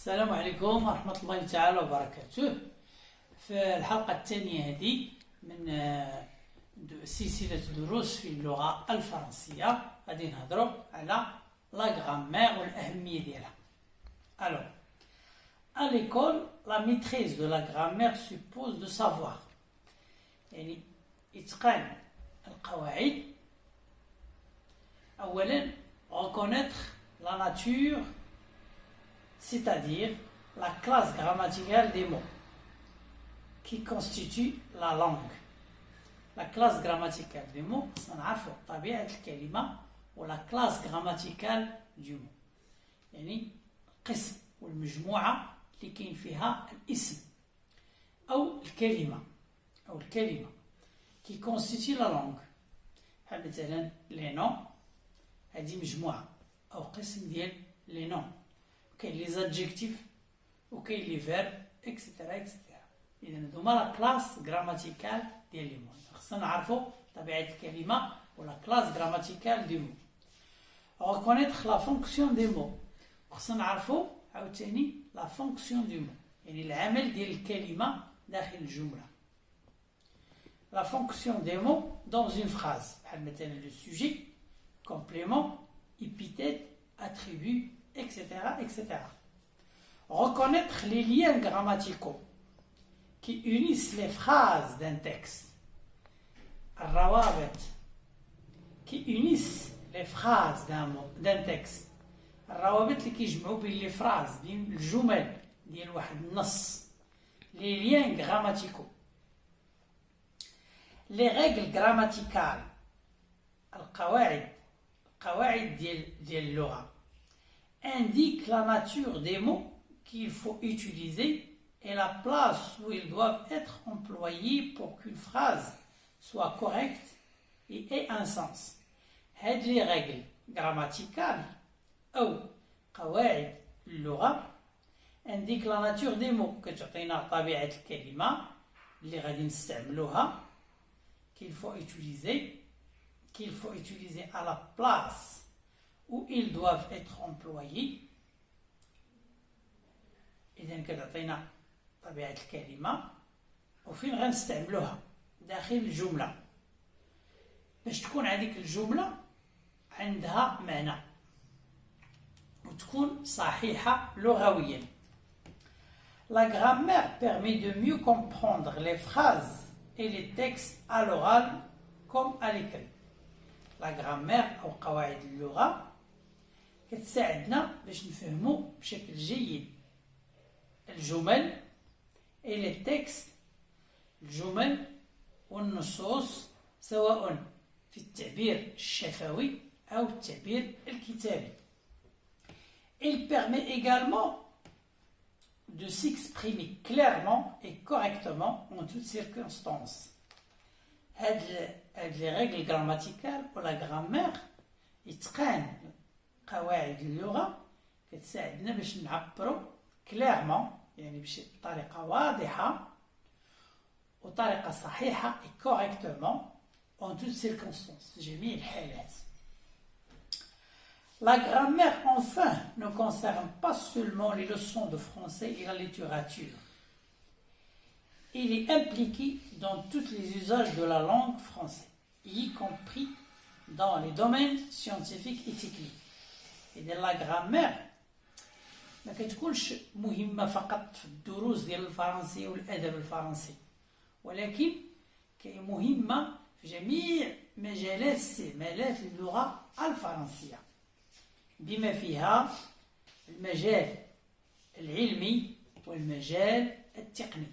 السلام عليكم ورحمة الله تعالى وبركاته. في الحلقة الثانية هذه من سلسلة دروس في اللغة الفرنسية غادي نهضروا على لا غرامير والأهمية ديالها. Alors, à l'école, la maîtrise de la grammaire suppose de savoir يعني إتقان القواعد. أولا reconnaître la nature, c'est-à-dire la classe grammaticale des mots qui constitue la langue. La classe grammaticale des mots, سنعرفوا طبيعة الكلمة ولا classe grammaticale du mot. يعني القسم والمجموعة اللي كاين فيها الاسم أو الكلمة qui constitue la langue. بحال مثلا les noms هذه مجموعة أو قسم ديال les noms. كاين لي زادجيكتيف وكاين لي فيرب اكسيتيرا اكسيتيرا. اذا هذوما لا كلاس غراماتيكال ديال لي مو. خصنا نعرفوا طبيعه الكلمه ولا كلاس غراماتيكال دي مو. reconnaître la fonction des mots. خصنا نعرفوا عاوتاني لا فونكسيون دي مو يعني العمل ديال الكلمه داخل الجمله. la fonction des mots dans une phrase بحال مثلا le sujet, complément, épithète, attribut, etc., etc. Reconnaître les liens grammaticaux qui unissent les phrases d'un texte. الروابط qui unissent les phrases d'un texte. الروابط اللي كيجمعوا بين لي فراز بين الجمل ديال واحد النص. Les liens grammaticaux. Les règles grammaticales. القواعد ديال اللغة indique la nature des mots qu'il faut utiliser et la place où ils doivent être employés pour qu'une phrase soit correcte et ait un sens. هاد les règles grammaticales أو قواعد اللغة indique la nature des mots كتعطينا طبيعة الكلمة اللي غادي نستعملوها qu'il faut utiliser à la place où ils doivent être employés. إذا كتعطينا طبيعة الكلمة وفين غنستعملوها داخل الجملة باش تكون هذيك الجملة عندها معنى وتكون صحيحة لغويا. La grammaire permet de mieux comprendre les phrases et les textes à l'oral comme à l'écrit. La grammaire أو قواعد اللغة كتساعدنا باش نفهموا بشكل جيد الجمل et les textes. الجمل والنصوص سواء في التعبير الشفوي أو التعبير الكتابي. Il permet également de s'exprimer clairement et correctement en toutes circonstances. هاد les règles grammaticales ولا grammaire يتقان قواعد اللغة كتساعدنا باش نعبروا clairement يعني بطريقة واضحة وطريقة صحيحة et correctement en toutes circonstances في جميع الحالات. La grammaire enfin ne concerne pas seulement les leçons de français et la littérature. Il est impliqué dans tous les usages de la langue française, y compris dans les domaines scientifiques et techniques. Et de la grammaire ما كتكونش مهمة فقط في الدروس ديال الفرنسية والأدب الفرنسي، ولكن مهمة في جميع مجالات اللغة الفرنسية بما فيها المجال العلمي والمجال التقني.